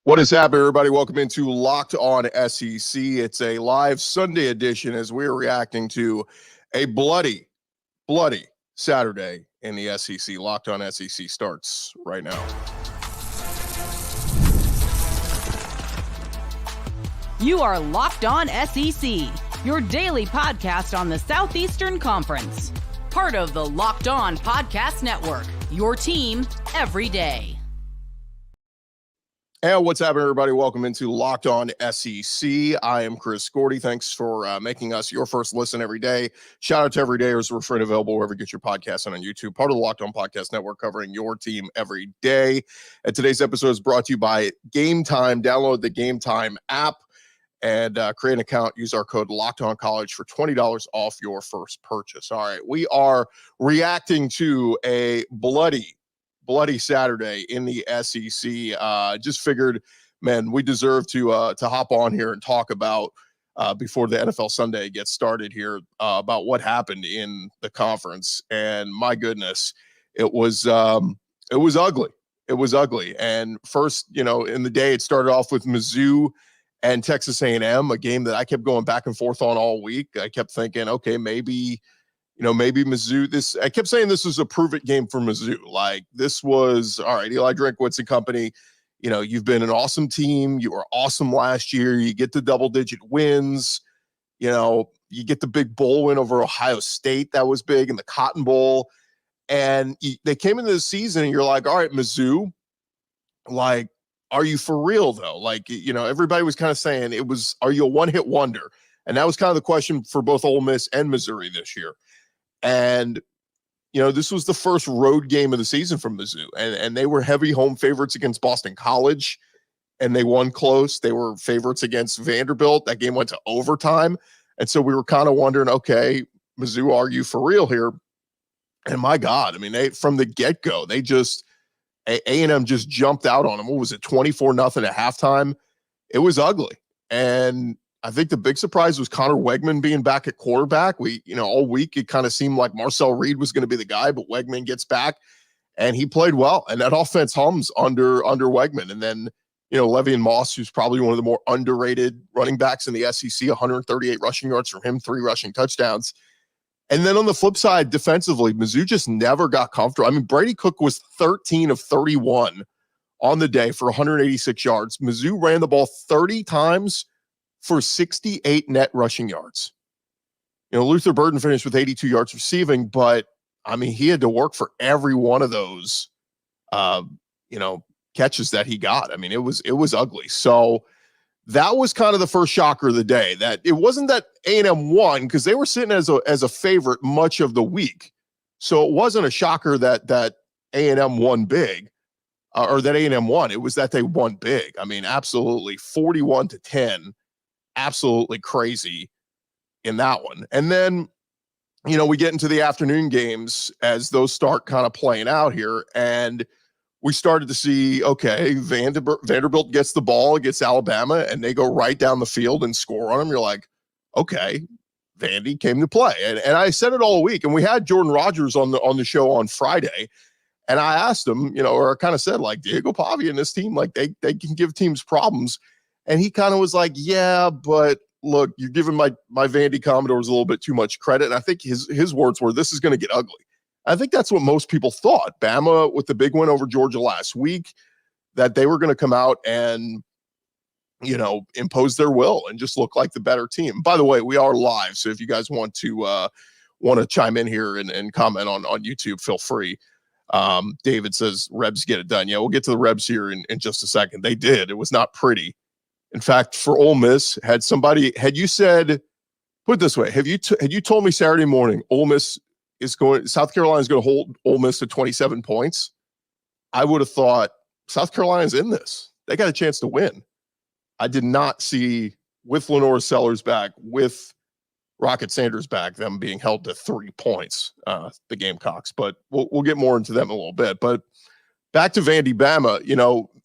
What is happening, everybody? Welcome into Locked On SEC. It's a live Sunday edition as we're reacting to a bloody Saturday in the SEC. Locked On SEC starts right now. You are Locked On SEC, your daily podcast on the Southeastern Conference. Part of the Locked On Podcast Network, your team every day. And what's happening, everybody? Welcome into Locked On SEC. I am Chris Gordy. Thanks for making us your first listen every day. Shout out to Everydayers. We're free and available wherever you get your podcasts and on YouTube. Part of the Locked On Podcast Network, covering your team every day. And today's episode is brought to you by Gametime. Download the Gametime app and create an account. Use our code LOCKEDONCollege for $20 off your first purchase. All right, we are reacting to a bloody Saturday in the SEC. Just figured, man, we deserve to hop on here and talk about before the NFL Sunday gets started here about what happened in the conference. And my goodness, it was ugly. It was ugly. And first, in the day, it started off with Mizzou and Texas A&M, a game that I kept going back and forth on all week. I kept thinking, okay, maybe Mizzou, I kept saying this was a prove-it game for Mizzou. Like, this was, all right, Eli Drinkwitz and company, you've been an awesome team. You were awesome last year. You get the double-digit wins. You get the big bowl win over Ohio State. That was big, in the Cotton Bowl. And they came into the season, and you're like, all right, Mizzou, like, are you for real, though? Like, everybody was kind of saying are you a one-hit wonder? And that was kind of the question for both Ole Miss and Missouri this year. And, this was the first road game of the season from Mizzou. And they were heavy home favorites against Boston College, and they won close. They were favorites against Vanderbilt. That game went to overtime. And so we were kind of wondering, okay, Mizzou, are you for real here? And my God, I mean, from the get-go, A&M just jumped out on them. What was it, 24-0 at halftime? It was ugly. And I think the big surprise was Connor Wegman being back at quarterback. All week it kind of seemed like Marcel Reed was going to be the guy, but Wegman gets back and he played well. And that offense hums under Wegman. And then, Le'Veon Moss, who's probably one of the more underrated running backs in the SEC, 138 rushing yards from him, 3 rushing touchdowns. And then on the flip side, defensively, Mizzou just never got comfortable. I mean, Brady Cook was 13 of 31 on the day for 186 yards. Mizzou ran the ball 30 times for 68 net rushing yards. Luther Burden finished with 82 yards receiving, but I mean, he had to work for every one of those, catches that he got. I mean, it was ugly. So that was kind of the first shocker of the day. That it wasn't that A&M won, because they were sitting as a favorite much of the week. So it wasn't a shocker that A&M won big, or that A&M won. It was that they won big. I mean, absolutely 41-10. Absolutely crazy in that one. And then, we get into the afternoon games as those start kind of playing out here. And we started to see, okay, Vanderbilt gets the ball against Alabama and they go right down the field and score on them. You're like, okay, Vandy came to play. And I said it all week. And we had Jordan Rogers on the show on Friday. And I asked him, or I kind of said, like, Diego Pavia and this team, like, they can give teams problems. And he kind of was like, yeah, but look, you're giving my Vandy Commodores a little bit too much credit. And I think his words were, this is going to get ugly. I think that's what most people thought. Bama, with the big win over Georgia last week, that they were going to come out and, impose their will and just look like the better team. By the way, we are live, so if you guys want to chime in here and comment on YouTube, feel free. David says, Rebs get it done. Yeah, we'll get to the Rebs here in just a second. They did. It was not pretty. In fact, for Ole Miss, had you said, put it this way, had you told me Saturday morning, South Carolina is going to hold Ole Miss to 27 points, I would have thought South Carolina's in this. They got a chance to win. I did not see, with Lenore Sellers back, with Rocket Sanders back, them being held to 3 points, the Gamecocks. But we'll get more into them in a little bit. But back to Vandy, Bama,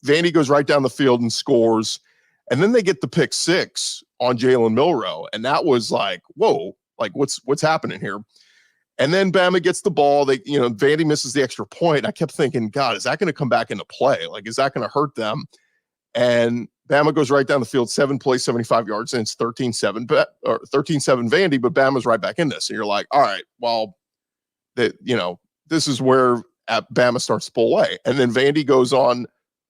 Vandy goes right down the field and scores. And then they get the pick 6 on Jalen Milroe. And that was like, whoa, like what's happening here? And then Bama gets the ball. Vandy misses the extra point. I kept thinking, God, is that going to come back into play? Like, is that going to hurt them? And Bama goes right down the field, 7 plays, 75 yards, and it's 13-7 Vandy, but Bama's right back in this. And you're like, all right, well, this is where Bama starts to pull away. And then Vandy goes on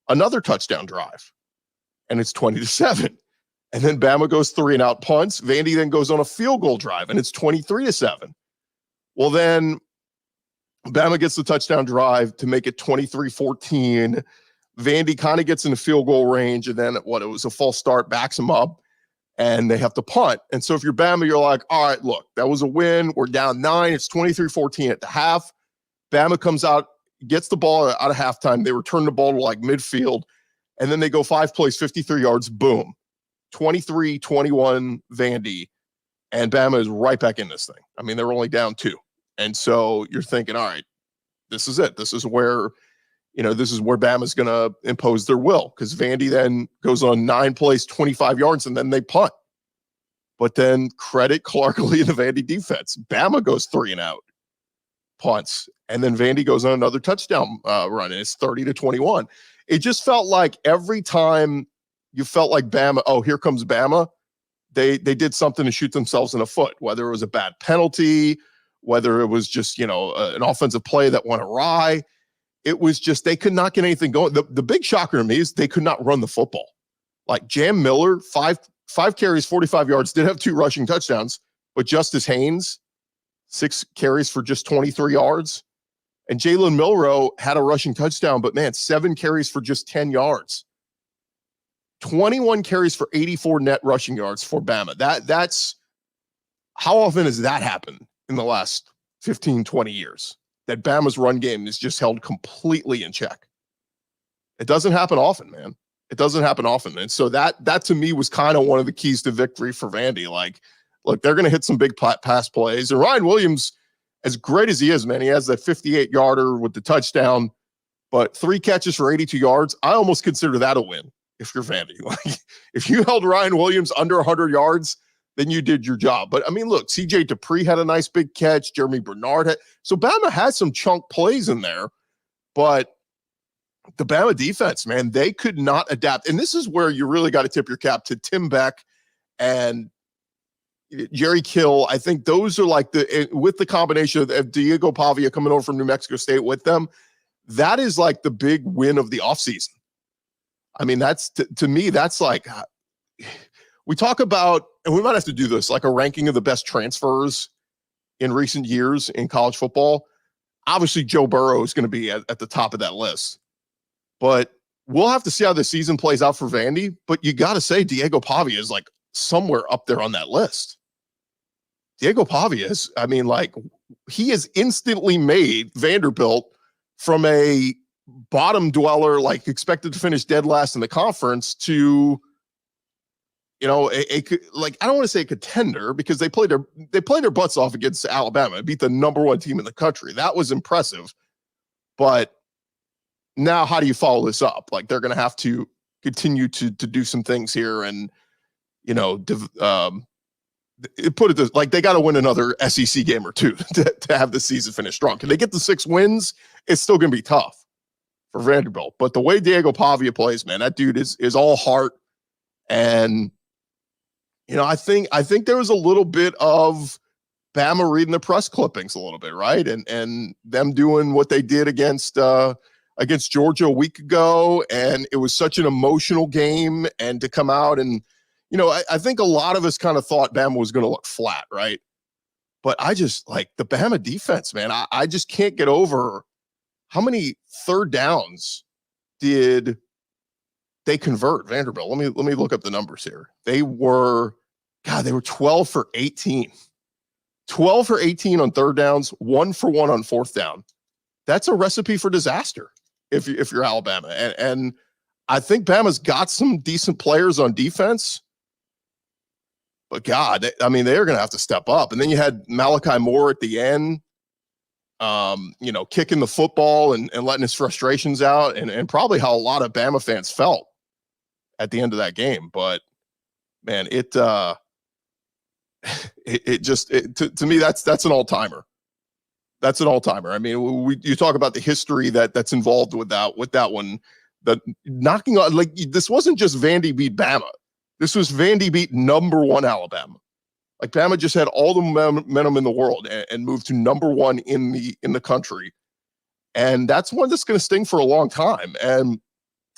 another touchdown drive, and it's 20-7. And then Bama goes 3-and-out punts. Vandy then goes on a field goal drive, and it's 23-7. Well, then Bama gets the touchdown drive to make it 23-14. Vandy kind of gets in the field goal range, and then it was a false start, backs them up, and they have to punt. And so if you're Bama, you're like, all right, look, that was a win. We're down 9. It's 23-14 at the half. Bama comes out, gets the ball out of halftime. They return the ball to like midfield, and then they go 5 plays, 53 yards, boom. 23-21 Vandy, and Bama is right back in this thing. I mean, they're only down 2. And so you're thinking, all right, this is it. This is where Bama's going to impose their will, because Vandy then goes on 9 plays, 25 yards, and then they punt. But then credit Clark Lee and the Vandy defense. Bama goes 3-and-out punts, and then Vandy goes on another touchdown run, and it's 30-21. It just felt like every time you felt like Bama, oh, here comes Bama, they did something to shoot themselves in the foot, whether it was a bad penalty, whether it was just, an offensive play that went awry. It was just, they could not get anything going. The big shocker to me is they could not run the football. Like Jam Miller, five carries, 45 yards, did have 2 rushing touchdowns, but Justice Haynes, 6 carries for just 23 yards. And Jalen Milroe had a rushing touchdown, but man, 7 carries for just 10 yards. 21 carries for 84 net rushing yards for Bama. That's how often has that happened in the last 15, 20 years? That Bama's run game is just held completely in check. It doesn't happen often, man. It doesn't happen often. And so that to me was kind of one of the keys to victory for Vandy. Like, look, they're going to hit some big pass plays. And Ryan Williams, as great as he is, man, he has that 58-yarder with the touchdown, but 3 catches for 82 yards. I almost consider that a win if you're Vandy. Like, if you held Ryan Williams under 100 yards, then you did your job. But I mean, look, CJ Dupree had a nice big catch. Jeremy Bernard so Bama had some chunk plays in there, but the Bama defense, man, they could not adapt. And this is where you really got to tip your cap to Tim Beck and Jerry Kill. I think those are like with the combination of Diego Pavia coming over from New Mexico State with them, that is like the big win of the offseason. I mean, that's to me, that's like, we talk about, and we might have to do this, like a ranking of the best transfers in recent years in college football. Obviously, Joe Burrow is going to be at the top of that list. But we'll have to see how the season plays out for Vandy. But you got to say Diego Pavia is like somewhere up there on that list. Diego Pavia is, I mean, like, he has instantly made Vanderbilt from a bottom dweller, like expected to finish dead last in the conference, to I don't want to say a contender, because they played their butts off against Alabama, beat the number 1 team in the country. That was impressive. But now how do you follow this up? Like, they're going to have to continue to do some things here, and put it this, like, they got to win another SEC game or 2 to have the season finish strong. Can they get the 6 wins? It's still going to be tough for Vanderbilt. But the way Diego Pavia plays, man, that dude is all heart. And I think there was a little bit of Bama reading the press clippings a little bit, right? And them doing what they did against Georgia a week ago, and it was such an emotional game, and to come out and I think a lot of us kind of thought Bama was going to look flat, right? But I just like the Bama defense, man. I just can't get over how many third downs did they convert Vanderbilt. Let me look up the numbers here. They were 12 for 18. 12 for 18 on third downs, 1 for 1 on fourth down. That's a recipe for disaster. if you're Alabama. And I think Bama's got some decent players on defense. But God, I mean, they're going to have to step up. And then you had Malachi Moore at the end, kicking the football and letting his frustrations out, and probably how a lot of Bama fans felt at the end of that game. But man, to me, that's an all-timer. That's an all-timer. I mean, you talk about the history that's involved with that one. The knocking on, like, this wasn't just Vandy beat Bama. This was Vandy beat number 1 Alabama. Like, Bama just had all the momentum in the world and moved to number 1 in the country. And that's one that's going to sting for a long time. And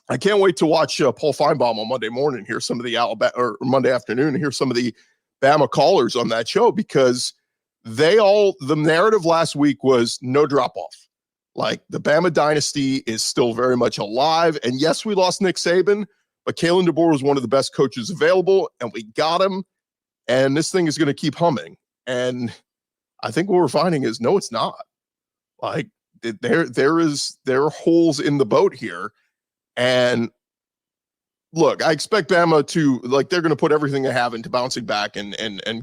I can't wait to watch Paul Feinbaum on Monday morning, hear some of the Monday afternoon, and hear some of the Bama callers on that show, because the narrative last week was no drop off. Like, the Bama dynasty is still very much alive. And yes, we lost Nick Saban, but Kalen DeBoer was one of the best coaches available, and we got him. And this thing is going to keep humming. And I think what we're finding is, no, it's not. Like, there are holes in the boat here. And look, I expect Bama to, like, they're going to put everything they have into bouncing back and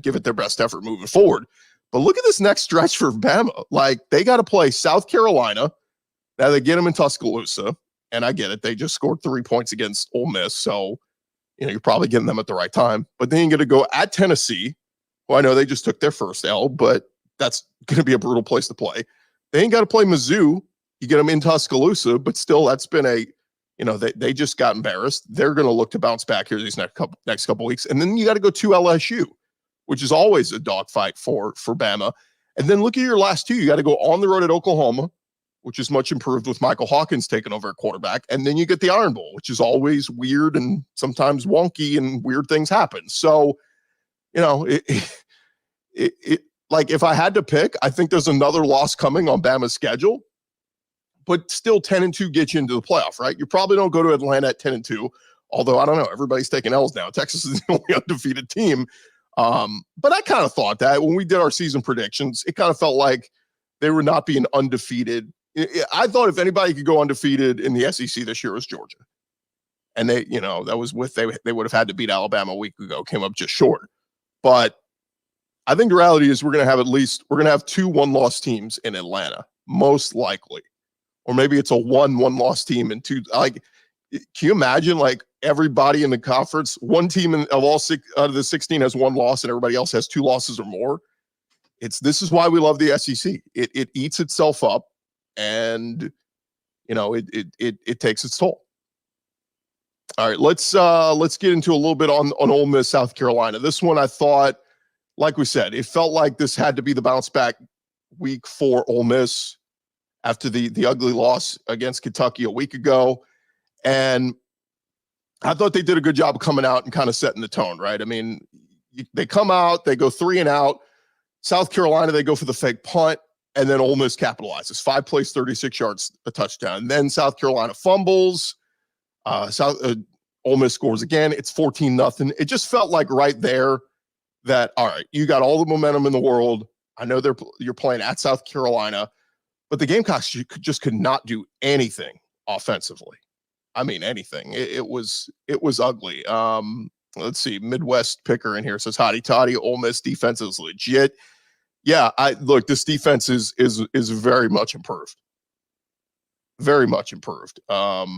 give it their best effort moving forward. But look at this next stretch for Bama. Like, they got to play South Carolina. Now they get them in Tuscaloosa. And I get it. They just scored 3 points against Ole Miss. So, you're probably getting them at the right time. But then you're going to go at Tennessee. Well, I know they just took their first L, but that's going to be a brutal place to play. They ain't got to play Mizzou. You get them in Tuscaloosa, but still, that's been they just got embarrassed. They're going to look to bounce back here these next couple weeks. And then you got to go to LSU, which is always a dogfight for Bama. And then look at your last 2. You got to go on the road at Oklahoma, which is much improved with Michael Hawkins taking over at quarterback. And then you get the Iron Bowl, which is always weird and sometimes wonky, and weird things happen. So, like, if I had to pick, I think there's another loss coming on Bama's schedule, but still 10-2 gets you into the playoff, right? You probably don't go to Atlanta at 10-2, although I don't know, everybody's taking L's now. Texas is the only undefeated team. But I kind of thought that when we did our season predictions, it kind of felt like they were not being undefeated. I thought if anybody could go undefeated in the SEC this year, it was Georgia. And they would have had to beat Alabama a week ago, came up just short. But I think the reality is we're going to have 2 one-loss teams in Atlanta, most likely. Or maybe it's a 1-loss team and 2. Like, can you imagine, like, everybody in the conference, one team of all 6 out of the 16 has 1 loss and everybody else has 2 losses or more? This is why we love the SEC. It eats itself up. And it takes its toll. All right, let's get into a little bit on Ole Miss, South Carolina. This one, I thought, like we said, it felt like this had to be the bounce back week for Ole Miss after the ugly loss against Kentucky a week ago. And I thought they did a good job of coming out and kind of setting the tone, right? I mean, they come out, they go 3 and out. South Carolina, they go for the fake punt. And then Ole Miss capitalizes. 5 plays, 36 yards, a touchdown. And then South Carolina fumbles. Ole Miss scores again. It's 14-0. It just felt like right there that, all right, you got all the momentum in the world. I know you're playing at South Carolina, but the Gamecocks just could not do anything offensively. I mean, anything. It was ugly. Let's see. Midwest picker in here says, "Hotty toddy, Ole Miss defense is legit." Yeah, this defense is very much improved. Very much improved. What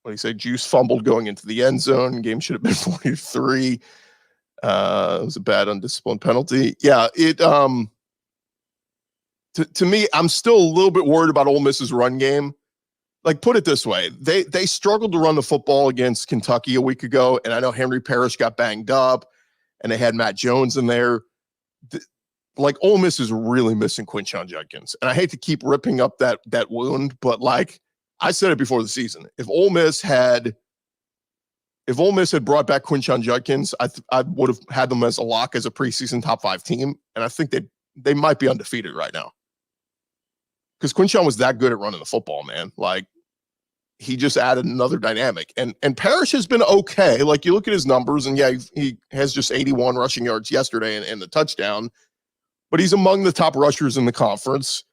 do you say? Juice fumbled going into the end zone. Game should have been 43. It was a bad undisciplined penalty. Yeah, to me, I'm still a little bit worried about Ole Miss's run game. Like, put it this way. They struggled to run the football against Kentucky a week ago, and I know Henry Parrish got banged up, and they had Matt Jones in there. Like, Ole Miss is really missing Quinshon Judkins. And I hate to keep ripping up that wound, but like I said it before the season, if Ole Miss had brought back Quinshon Judkins, I would have had them as a lock as a preseason top 5 team. And I think they might be undefeated right now. Because Quinshon was that good at running the football, man. Like, he just added another dynamic. And Parrish has been okay. Like, you look at his numbers, and yeah, he has just 81 rushing yards yesterday and the touchdown. But he's among the top rushers in the conference.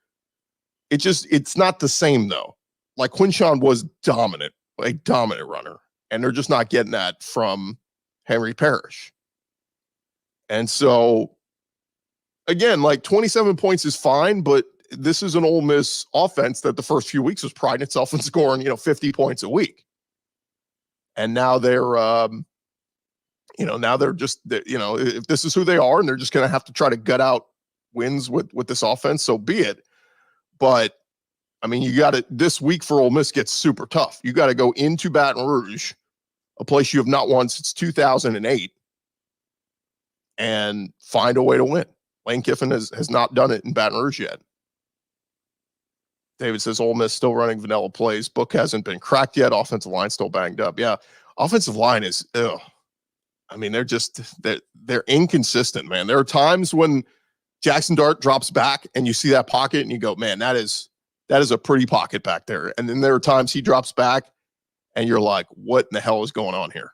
It's not the same though. Like Quinshawn was dominant, a dominant runner, and they're just not getting that from Henry Parrish. And so, again, like 27 points is fine, but this is an Ole Miss offense that the first few weeks was priding itself in scoring, 50 points a week. And now they're, now they're just, if this is who they are and they're just going to have to try to gut out wins with this offense, so be it. But, I mean, you got to, this week for Ole Miss gets super tough. You got to go into Baton Rouge, a place you have not won since 2008, and find a way to win. Lane Kiffin has not done it in Baton Rouge yet. David says Ole Miss still running vanilla plays. Book hasn't been cracked yet. Offensive line still banged up. Yeah, offensive line is, I mean, they're inconsistent, man. There are times when Jackson Dart drops back and you see that pocket and you go, man, that is a pretty pocket back there. And then there are times he drops back and you're like, what in the hell is going on here?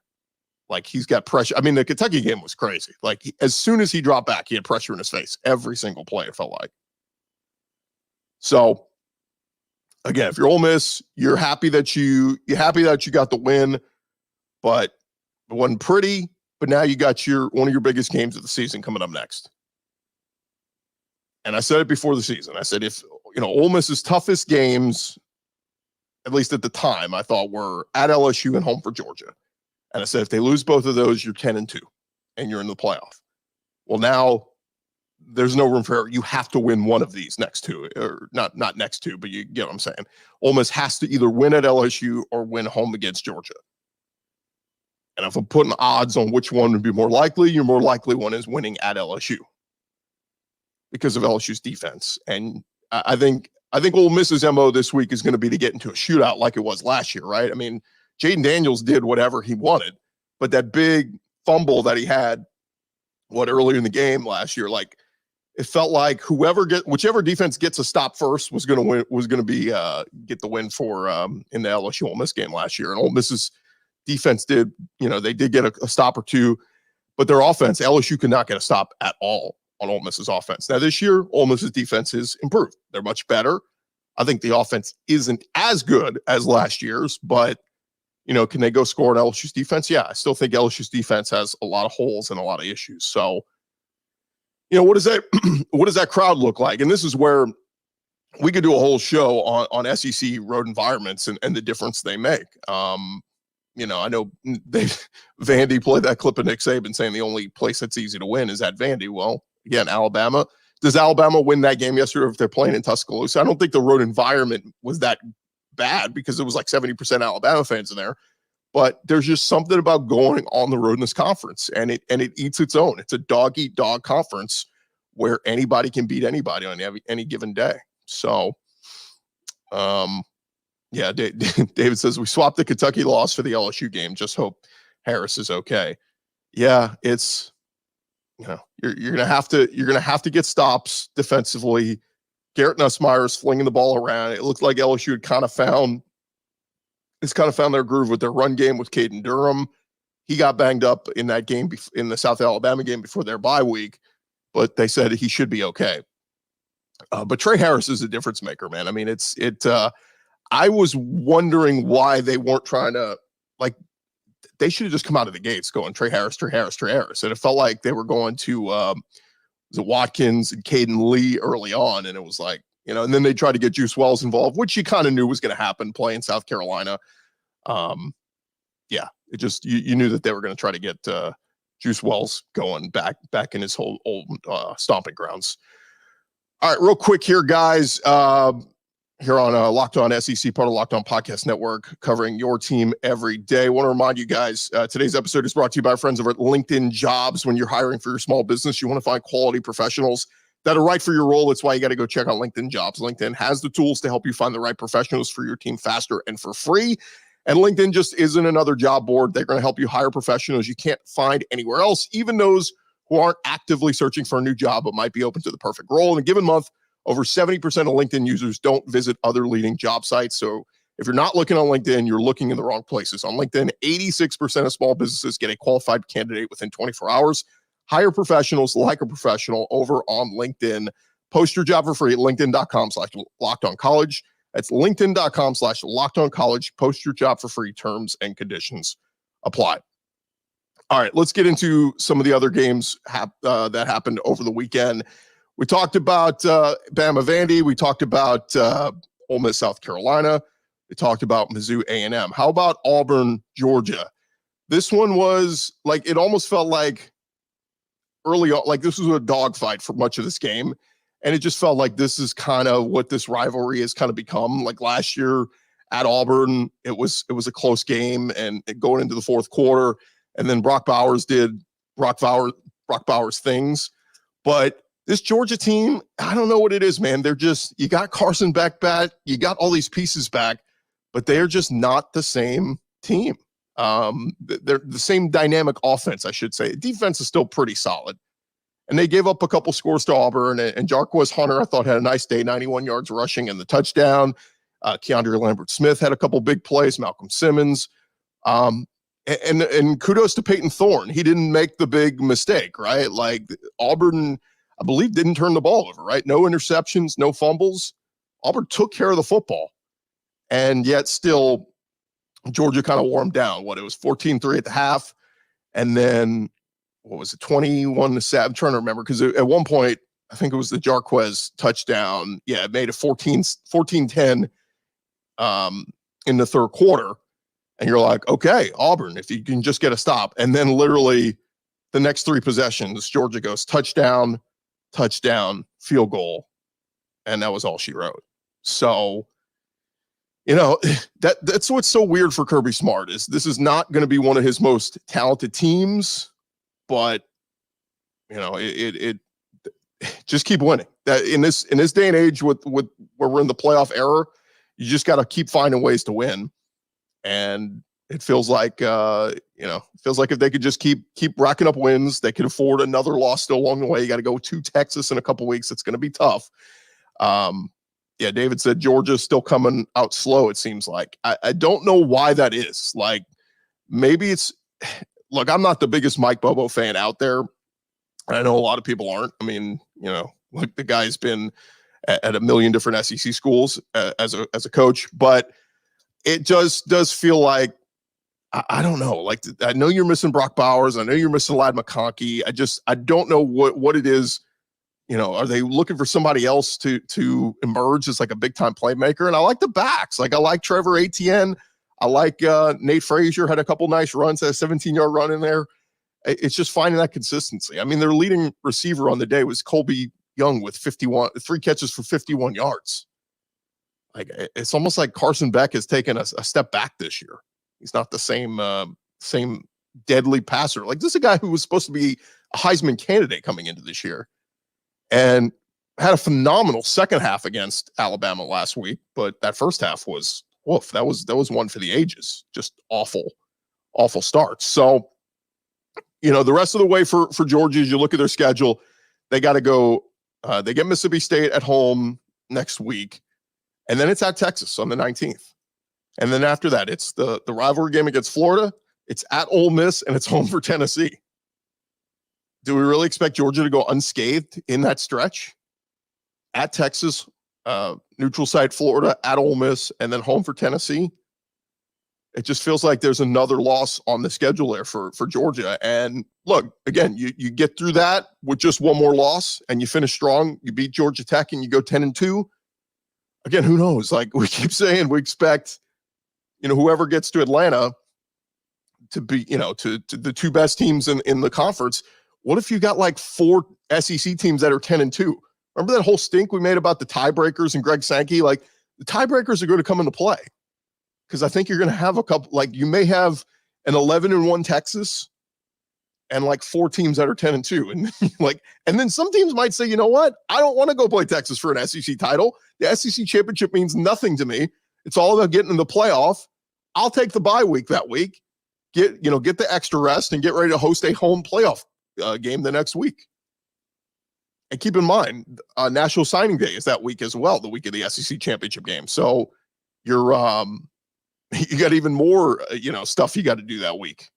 Like, he's got pressure. I mean, the Kentucky game was crazy. Like, as soon as he dropped back, he had pressure in his face every single play, it felt like. So, again, if you're Ole Miss, you're happy that you got the win, but it wasn't pretty. But now you got one of your biggest games of the season coming up next. And I said it before the season. I said, if Ole Miss's toughest games, at least at the time, I thought were at LSU and home for Georgia. And I said, if they lose both of those, you're 10-2 and you're in the playoff. Well, now there's no room for error. You have to win one of these next two, or not next two, but you get what I'm saying. Ole Miss has to either win at LSU or win home against Georgia. And if I'm putting odds on which one would be more likely, your more likely one is winning at LSU because of LSU's defense. And I think Ole Miss's MO this week is going to be to get into a shootout like it was last year, right? I mean, Jaden Daniels did whatever he wanted, but that big fumble that he had, earlier in the game last year, like, it felt like whichever defense gets a stop first was going to win, was going to be get the win for in the LSU Ole Miss game last year. And Ole Miss's defense did, they did get a stop or two, but their offense, LSU could not get a stop at all on Ole Miss's offense. Now this year, Ole Miss's defense is improved. They're much better. I think the offense isn't as good as last year's, but can they go score at LSU's defense? Yeah, I still think LSU's defense has a lot of holes and a lot of issues. So, what does that crowd look like? And this is where we could do a whole show on SEC road environments and the difference they make. I know Vandy played that clip of Nick Saban saying the only place that's easy to win is at Vandy. Well, again, Alabama. Does Alabama win that game yesterday if they're playing in Tuscaloosa? I don't think the road environment was that bad because it was like 70% Alabama fans in there. But there's just something about going on the road in this conference, and it eats its own. It's a dog-eat-dog conference where anybody can beat anybody on any given day. So, yeah, David says we swapped the Kentucky loss for the LSU game. Just hope Harris is okay. Yeah, it's you're gonna have to get stops defensively. Garrett Nussmeier's flinging the ball around. It looked like LSU had kind of found their groove with their run game with Caden Durham. He got banged up in that game in the South Alabama game before their bye week, but they said he should be okay. But Trey Harris is a difference maker, man. I mean, I was wondering why they weren't trying to, like, they should have just come out of the gates going Trey Harris. And it felt like they were going to Watkins and Caden Lee early on. And it was like, and then they tried to get Juice Wells involved, which you kind of knew was going to happen playing South Carolina. Yeah, it just, you knew that they were going to try to get Juice Wells going back in his whole old stomping grounds. All right, real quick here, guys. Here on Locked On SEC, part of Locked On Podcast Network, covering your team every day. I want to remind you guys, today's episode is brought to you by our friends over at LinkedIn Jobs. When you're hiring for your small business, you want to find quality professionals that are right for your role. That's why you got to go check out LinkedIn Jobs. LinkedIn has the tools to help you find the right professionals for your team faster and for free. And LinkedIn just isn't another job board. They're going to help you hire professionals you can't find anywhere else, even those who aren't actively searching for a new job but might be open to the perfect role. In a given month, over 70% of LinkedIn users don't visit other leading job sites. So if you're not looking on LinkedIn, you're looking in the wrong places. On LinkedIn, 86% of small businesses get a qualified candidate within 24 hours. Hire professionals like a professional over on LinkedIn Post your job for free at linkedin.com/lockedoncollege. That's linkedin.com/lockedoncollege. Post your job for free. Terms and conditions apply. All right, let's get into some of the other games that happened over the weekend. We talked about Bama Vandy. We talked about Ole Miss South Carolina. We talked about Mizzou A&M. How about Auburn Georgia? This one was like, it almost felt like early on, like this was a dogfight for much of this game. And it just felt like this is kind of what this rivalry has kind of become. Like last year at Auburn, it was a close game and going into the fourth quarter. And then Brock Bowers did Brock Bowers things. But this Georgia team, I don't know what it is, man. They're just, you got Carson Beck back, you got all these pieces back, but they're just not the same team. They're the same dynamic offense, I should say. Defense is still pretty solid. And they gave up a couple scores to Auburn. And Jarquez Hunter, I thought, had a nice day, 91 yards rushing and the touchdown. Keandre Lambert-Smith had a couple big plays, Malcolm Simmons. And kudos to Peyton Thorne. He didn't make the big mistake, right? Like Auburn, I believe, didn't turn the ball over, right? No interceptions, no fumbles. Auburn took care of the football. And yet still, Georgia kind of wore them down. It was 14-3 at the half. And then, what was it, 21-7? I'm trying to remember, because at one point, I think it was the Jarquez touchdown. Yeah, it made it 14-10 in the third quarter. And you're like, okay, Auburn, if you can just get a stop. And then literally the next three possessions, Georgia goes touchdown, field goal. And that was all she wrote. So, you know, that's what's so weird for Kirby Smart is this is not going to be one of his most talented teams, but, you know, it just keep winning. That in this day and age with where we're in the playoff era, you just got to keep finding ways to win. And it feels like, if they could just keep racking up wins, they could afford another loss still along the way. You got to go to Texas in a couple weeks. It's going to be tough. Yeah, David said Georgia's still coming out slow, it seems like. I don't know why that is. Like, maybe it's – look, I'm not the biggest Mike Bobo fan out there. I know a lot of people aren't. I mean, you know, like the guy's been at a million different SEC schools as a coach, but – it just does feel like, I don't know, like I know you're missing Brock Bowers. I know you're missing Ladd McConkey. I don't know what it is. You know, are they looking for somebody else to emerge as like a big time playmaker? And I like the backs. Like I like Trevor Etienne. I like Nate Frazier had a couple nice runs, had a 17-yard run in there. It's just finding that consistency. I mean, their leading receiver on the day was Colby Young with 3 catches for 51 yards. Like it's almost like Carson Beck has taken a step back this year. He's not the same deadly passer. Like this is a guy who was supposed to be a Heisman candidate coming into this year, and had a phenomenal second half against Alabama last week. But that first half was woof. That was one for the ages. Just awful starts. So, you know, the rest of the way for Georgia, as you look at their schedule, they got to go. They get Mississippi State at home next week. And then it's at Texas on the 19th. And then after that, it's the rivalry game against Florida. It's at Ole Miss, and it's home for Tennessee. Do we really expect Georgia to go unscathed in that stretch? At Texas, neutral site Florida, at Ole Miss, and then home for Tennessee? It just feels like there's another loss on the schedule there for Georgia. And look, again, you get through that with just one more loss, and you finish strong. You beat Georgia Tech, and you go 10-2. Again, who knows? Like we keep saying, we expect, you know, whoever gets to Atlanta to be, you know, to the two best teams in the conference. What if you got like 4 SEC teams that are 10-2? Remember that whole stink we made about the tiebreakers and Greg Sankey? Like the tiebreakers are going to come into play because I think you're going to have a couple, like you may have an 11-1 Texas and like 4 teams that are 10-2. And like, and then some teams might say, you know what? I don't want to go play Texas for an SEC title. The SEC championship means nothing to me. It's all about getting in the playoff. I'll take the bye week that week, get the extra rest and get ready to host a home playoff game the next week. And keep in mind, National Signing Day is that week as well, the week of the SEC championship game. So you're, you got even more, stuff you got to do that week.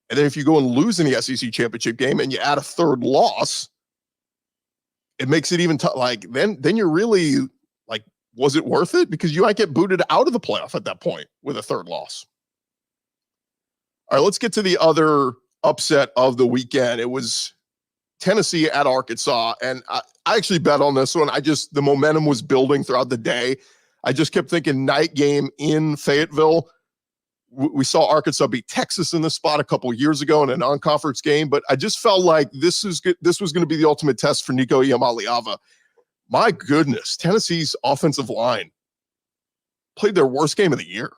And then if you go and lose in the SEC championship game and you add a third loss, it makes it even like then you're really like, was it worth it? Because you might get booted out of the playoff at that point with a third loss. All right, let's get to the other upset of the weekend. It was Tennessee at Arkansas, and I actually bet on this one. The momentum was building throughout the day. I just kept thinking night game in Fayetteville. We saw Arkansas beat Texas in this spot a couple of years ago in a non-conference game, but I just felt like this was going to be the ultimate test for Nico Iamaleava. My goodness, Tennessee's offensive line played their worst game of the year.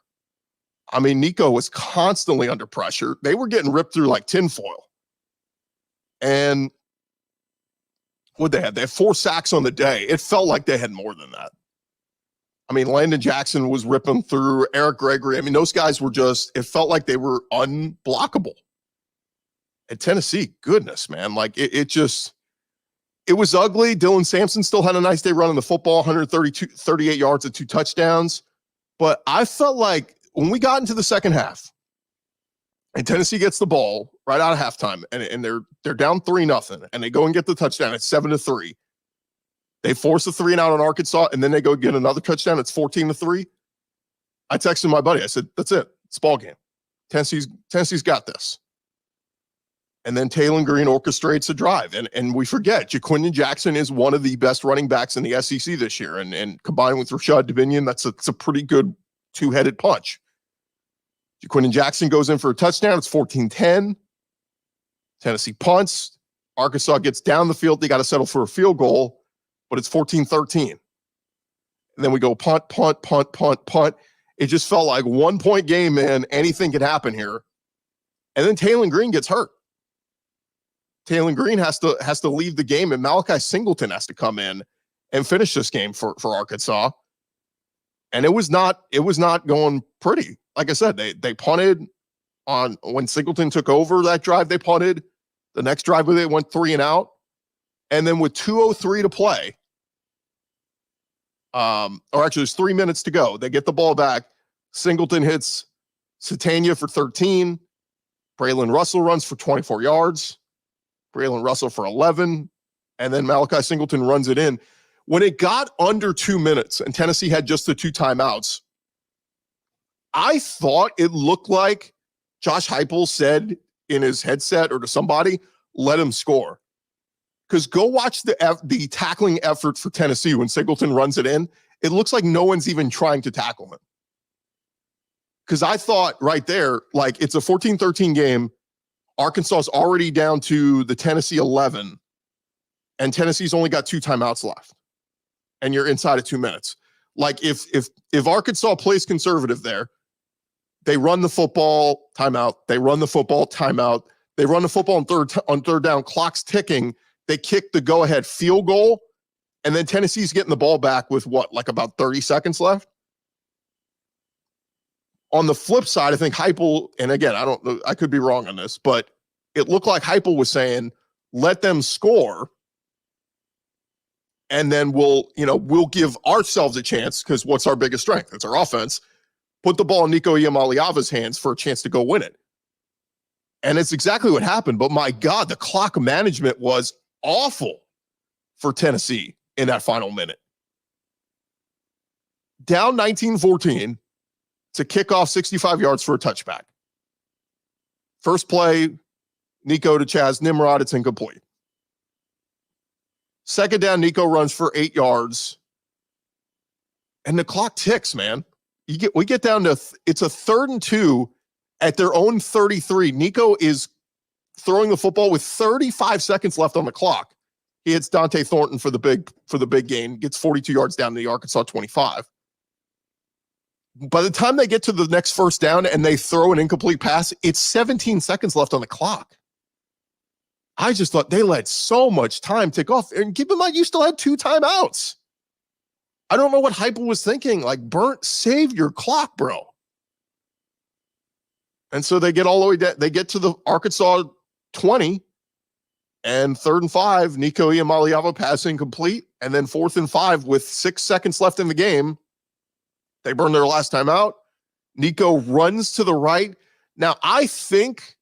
I mean, Nico was constantly under pressure. They were getting ripped through like tinfoil. And what they had 4 sacks on the day. It felt like they had more than that. I mean, Landon Jackson was ripping through Eric Gregory. I mean, those guys were it felt like they were unblockable. At Tennessee, goodness, man. Like, it was ugly. Dylan Sampson still had a nice day running the football, 38 yards and 2 touchdowns. But I felt like when we got into the second half and Tennessee gets the ball right out of halftime and they're down 3-0 and they go and get the touchdown at 7-3. They force a 3-and-out on Arkansas, and then they go get another touchdown. It's 14-3. I texted my buddy. I said, that's it. It's ball game. Tennessee's got this. And then Taylor Green orchestrates a drive. And we forget, Jaquindon Jackson is one of the best running backs in the SEC this year. And combined with Rashad Davinion, that's a pretty good two-headed punch. Jaquindon Jackson goes in for a touchdown. It's 14-10. Tennessee punts. Arkansas gets down the field. They got to settle for a field goal. But it's 14-13. And then we go punt. It just felt like 1-point game, man. Anything could happen here. And then Taylor Green gets hurt. Taylor Green has to leave the game, and Malachi Singleton has to come in and finish this game for Arkansas. And it was not going pretty. Like I said, they punted on when Singleton took over that drive. They punted. The next drive they went 3-and-out. And then with 2:03 to play, or actually there's 3 minutes to go, they get the ball back. Singleton hits Satania for 13. Braylon Russell runs for 24 yards. Braylon Russell for 11. And then Malachi Singleton runs it in. When it got under 2 minutes and Tennessee had just the 2 timeouts, I thought it looked like Josh Heupel said in his headset or to somebody, let him score. Because go watch the tackling effort for Tennessee when Singleton runs it in. It looks like no one's even trying to tackle him. Because I thought right there, like, it's a 14-13 game. Arkansas is already down to the Tennessee 11. And Tennessee's only got 2 timeouts left. And you're inside of 2 minutes. Like, if Arkansas plays conservative there, they run the football, timeout. They run the football, timeout. They run the football on third down, clock's ticking. They kick the go-ahead field goal, and then Tennessee's getting the ball back with like about 30 seconds left. On the flip side, I think Heupel, and again, I could be wrong on this, but it looked like Heupel was saying, let them score, and then we'll give ourselves a chance, because what's our biggest strength? It's our offense. Put the ball in Nico Iamaleava's hands for a chance to go win it. And it's exactly what happened, but my God, the clock management was awful for Tennessee in that final minute. Down 19-14 to kick off 65 yards for a touchback. First play, Nico to Chaz Nimrod, it's incomplete. Second down, Nico runs for 8 yards. And the clock ticks, man. We get down to, it's a 3rd and 2 at their own 33. Nico is throwing the football with 35 seconds left on the clock. He hits Dante Thornton for the big gain, gets 42 yards down to the Arkansas 25. By the time they get to the next first down and they throw an incomplete pass, it's 17 seconds left on the clock. I just thought they let so much time tick off. And keep in mind, you still had 2 timeouts. I don't know what Heupel was thinking. Like, save your clock, bro. And so they get all the way down. They get to the Arkansas 20, and 3rd and 5, Nico Iamaleava passing complete, and then 4th and 5 with 6 seconds left in the game. They burn their last time out. Nico runs to the right. Now, I think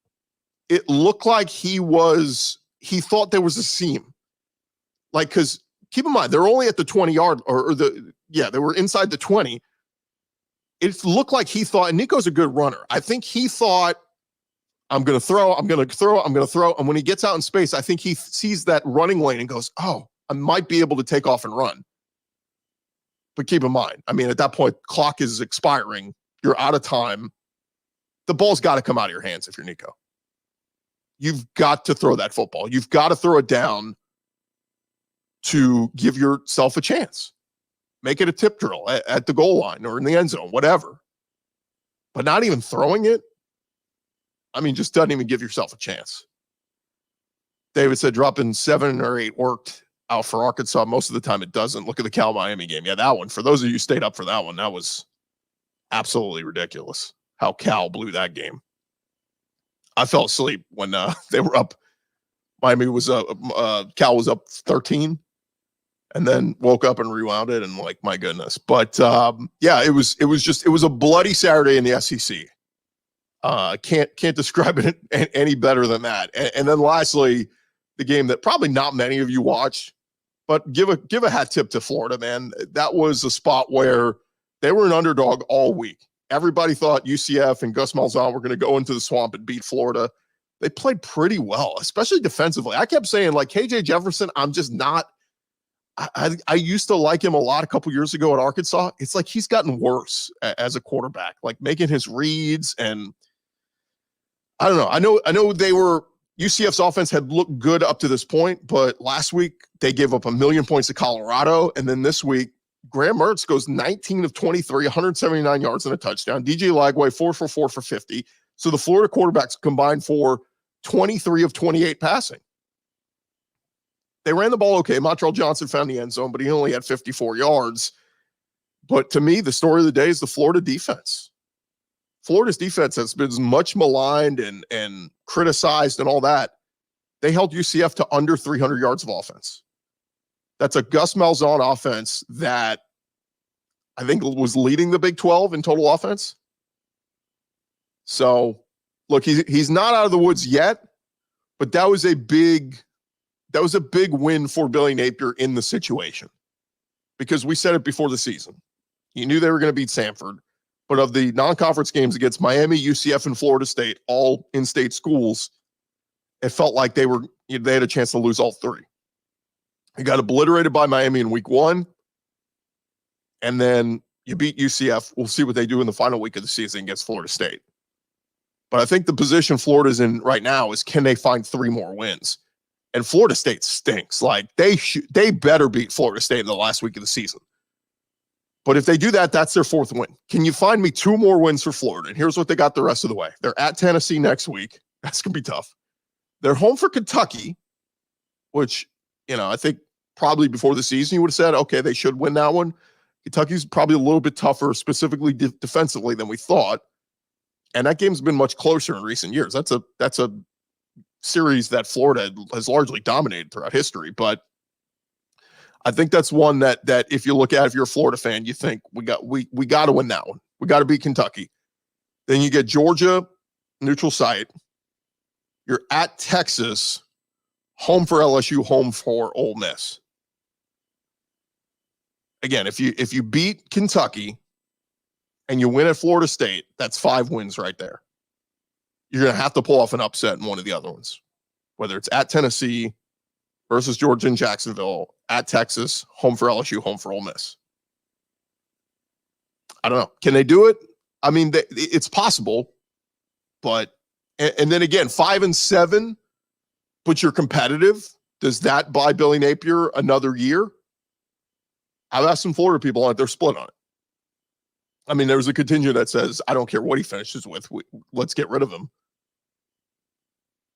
it looked like he thought there was a seam. Like, because keep in mind, they're only at the 20-yard they were inside the 20. It looked like he thought, and Nico's a good runner. I think he thought, I'm going to throw. And when he gets out in space, I think he sees that running lane and goes, oh, I might be able to take off and run. But keep in mind, I mean, at that point, clock is expiring. You're out of time. The ball's got to come out of your hands if you're Nico. You've got to throw that football. You've got to throw it down to give yourself a chance. Make it a tip drill at the goal line or in the end zone, whatever. But not even throwing it, I mean, just doesn't even give yourself a chance. David said dropping 7 or 8 worked out for Arkansas. Most of the time it doesn't. Look at the Cal-Miami game. Yeah, that one. For those of you who stayed up for that one, that was absolutely ridiculous how Cal blew that game. I fell asleep when they were up. Miami was Cal was up 13, and then woke up and rewound it, and like, my goodness. But yeah, it was a bloody Saturday in the SEC. Can't describe it any better than that. And then lastly, the game that probably not many of you watched, but give a hat tip to Florida, man. That was a spot where they were an underdog all week. Everybody thought UCF and Gus Malzahn were going to go into the swamp and beat Florida. They played pretty well, especially defensively. I kept saying, like, KJ Jefferson, I'm just not. I used to like him a lot a couple years ago at Arkansas. It's like he's gotten worse as a quarterback, like making his reads, and I don't know. I know UCF's offense had looked good up to this point, but last week they gave up 1 million points to Colorado, and then this week Graham Mertz goes 19 of 23, 179 yards and a touchdown. DJ Lagway 4 for 4 for 50. So the Florida quarterbacks combined for 23 of 28 passing. They ran the ball okay. Montrell Johnson found the end zone, but he only had 54 yards. But to me, the story of the day is the Florida defense. Florida's defense has been much maligned and criticized and all that. They held UCF to under 300 yards of offense. That's a Gus Malzahn offense that I think was leading the Big 12 in total offense. So, look, he's not out of the woods yet, but that was a big win for Billy Napier in the situation, because we said it before the season. You knew they were going to beat Samford, but of the non-conference games against Miami, UCF, and Florida State, all in-state schools, it felt like they had a chance to lose all 3. You got obliterated by Miami in week 1, and then you beat UCF. We'll see what they do in the final week of the season against Florida State. But I think the position Florida's in right now is, can they find 3 more wins? And Florida State stinks. Like, they better beat Florida State in the last week of the season. But if they do that, that's their 4th win. Can you find me 2 more wins for Florida? And here's what they got the rest of the way. They're at Tennessee next week. That's going to be tough. They're home for Kentucky, which, I think probably before the season you would have said, okay, they should win that one. Kentucky's probably a little bit tougher, specifically defensively, than we thought. And that game's been much closer in recent years. That's a series that Florida has largely dominated throughout history. But I think that's one that if you look at, if you're a Florida fan, you think we got to win that one. We got to beat Kentucky. Then you get Georgia, neutral site. You're at Texas, home for LSU, home for Ole Miss. Again, if you beat Kentucky and you win at Florida State, that's 5 wins right there. You're going to have to pull off an upset in one of the other ones, whether it's at Tennessee versus Georgia and Jacksonville, at Texas, home for LSU, home for Ole Miss. I don't know. Can they do it? I mean, it's possible, but and then again, 5 and 7, but you're competitive. Does that buy Billy Napier another year? I've asked some Florida people on it. They're split on it. I mean, there's a contingent that says, I don't care what he finishes with. Let's get rid of him.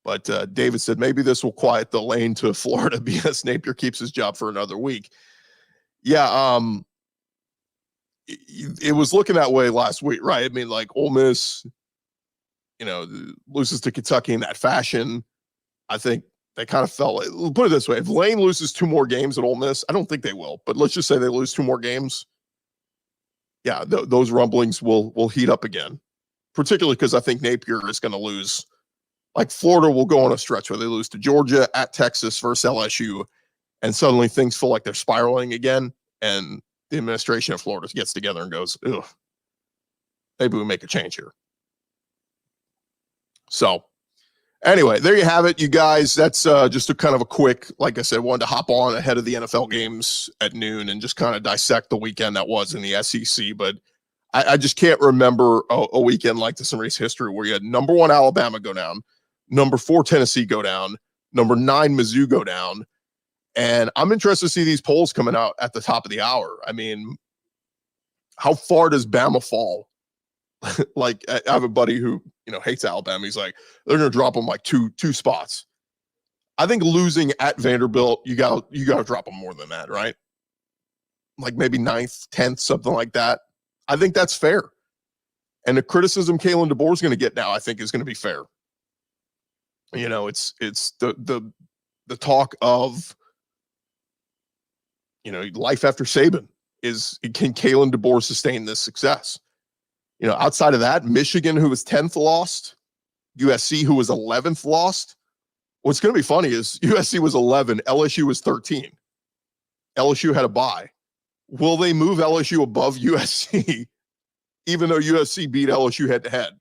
But David said, maybe this will quiet the lane to Florida because Napier keeps his job for another week. Yeah, it was looking that way last week, right? I mean, like, Ole Miss, loses to Kentucky in that fashion. I think they kind of felt, put it this way, if Lane loses 2 more games at Ole Miss, I don't think they will, but let's just say they lose 2 more games. Yeah, those rumblings will heat up again, particularly because I think Napier is going to lose. Like, Florida will go on a stretch where they lose to Georgia, at Texas versus LSU, and suddenly things feel like they're spiraling again, and the administration of Florida gets together and goes, ugh, maybe we make a change here. So anyway, there you have it, you guys. That's just a kind of a quick, like I said, wanted to hop on ahead of the NFL games at noon and just kind of dissect the weekend that was in the SEC. But I just can't remember a weekend like this in race history where you had number 1 Alabama go down, number 4 Tennessee go down, number 9 Mizzou go down. And I'm interested to see these polls coming out at the top of the hour. I mean, how far does Bama fall? Like, I have a buddy who, hates Alabama. He's like, they're going to drop them like two spots. I think losing at Vanderbilt, you got to drop them more than that, right? Like maybe 9th, 10th, something like that. I think that's fair. And the criticism Kalen DeBoer is going to get now, I think, is going to be fair. It's the talk of, life after Saban is, can Kalen DeBoer sustain this success? Outside of that, Michigan, who was 10th, lost. USC, who was 11th, lost. What's going to be funny is USC was 11, LSU was 13. LSU had a bye. Will they move LSU above USC, even though USC beat LSU head-to-head?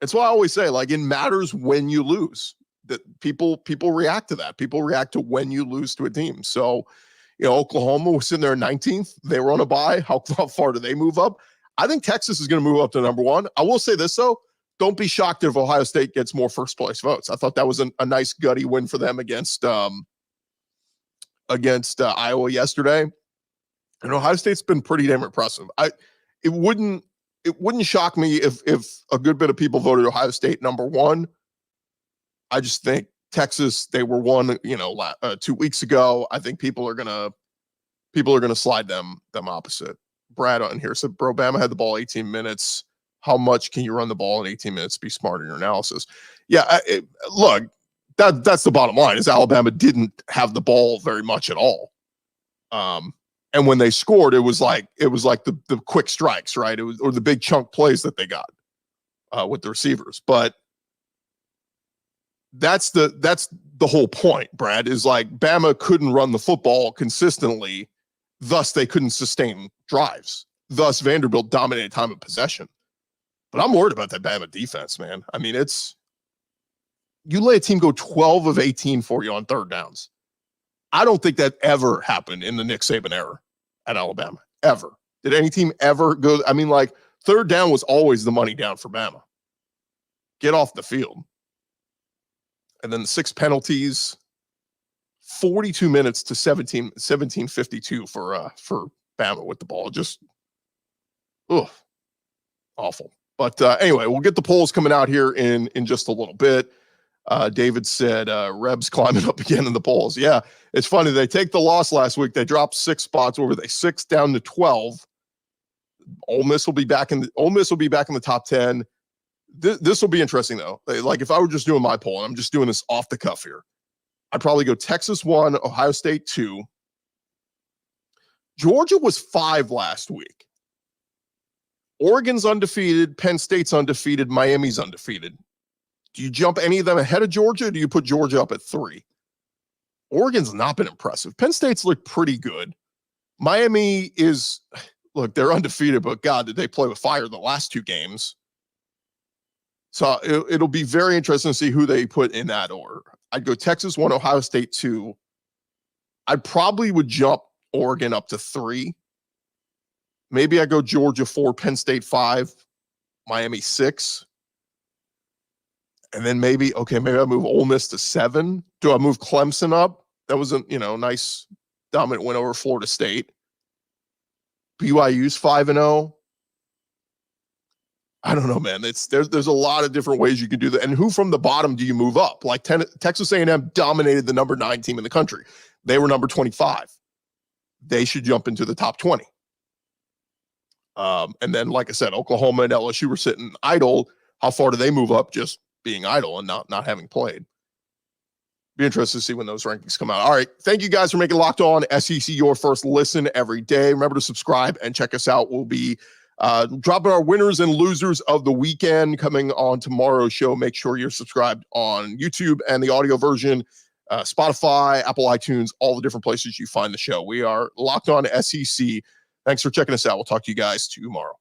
It's why I always say, like, it matters when you lose. That people react to that. People react to when you lose to a team. So, Oklahoma was sitting there 19th. They were on a bye. How far do they move up? I think Texas is going to move up to number 1. I will say this, though. Don't be shocked if Ohio State gets more first-place votes. I thought that was a nice, gutty win for them against Iowa yesterday. And Ohio State's been pretty damn impressive. It wouldn't shock me if a good bit of people voted Ohio State number 1. I just think Texas, they were 1, 2 weeks ago. I think people are gonna slide them opposite. Brad on here said, bro, Bama had the ball 18 minutes. How much can you run the ball in 18 minutes? Be smart in your analysis. Yeah, look, that's the bottom line, is Alabama didn't have the ball very much at all. And when they scored, it was like the quick strikes, right? It was, or the big chunk plays that they got with the receivers. But that's the whole point, Brad, is like Bama couldn't run the football consistently, thus they couldn't sustain drives. Thus Vanderbilt dominated time of possession. But I'm worried about that Bama defense, man. I mean, you let a team go 12 of 18 for you on third downs. I don't think that ever happened in the Nick Saban era at Alabama, ever. Did any team ever go? I mean, like, third down was always the money down for Bama. Get off the field. And then the 6 penalties, 42 minutes to 17:52 for Bama with the ball. Just, awful. But anyway, we'll get the polls coming out here in just a little bit. David said, Rebs climbing up again in the polls. Yeah, it's funny. They take the loss last week. They dropped 6 spots. Where were they? 6 down to 12. Ole Miss will be back in the top 10. This will be interesting, though. Like, if I were just doing my poll, and I'm just doing this off the cuff here, I'd probably go Texas 1, Ohio State 2. Georgia was 5 last week. Oregon's undefeated. Penn State's undefeated. Miami's undefeated. Do you jump any of them ahead of Georgia, or do you put Georgia up at 3? Oregon's not been impressive. Penn State's looked pretty good. Miami is, look, they're undefeated, but God, did they play with fire the last 2 games. So it'll be very interesting to see who they put in that order. I'd go Texas 1, Ohio State 2. I probably would jump Oregon up to 3. Maybe I go Georgia 4, Penn State 5, Miami 6. And then maybe I move Ole Miss to 7. Do I move Clemson up? That was a nice dominant win over Florida State. BYU's 5-0. I don't know, man. There's a lot of different ways you can do that. And who from the bottom do you move up? Like Texas A&M dominated the number 9 team in the country. They were number 25. They should jump into the top 20. And then, like I said, Oklahoma and LSU were sitting idle. How far do they move up just being idle and not having played? Be interested to see when those rankings come out. All right. Thank you guys for making Locked On SEC your first listen every day. Remember to subscribe and check us out. We'll be dropping our winners and losers of the weekend coming on tomorrow's show. Make sure you're subscribed on YouTube and the audio version. Spotify, Apple iTunes, all the different places you find the show. We are Locked On SEC. Thanks for checking us out. We'll talk to you guys tomorrow.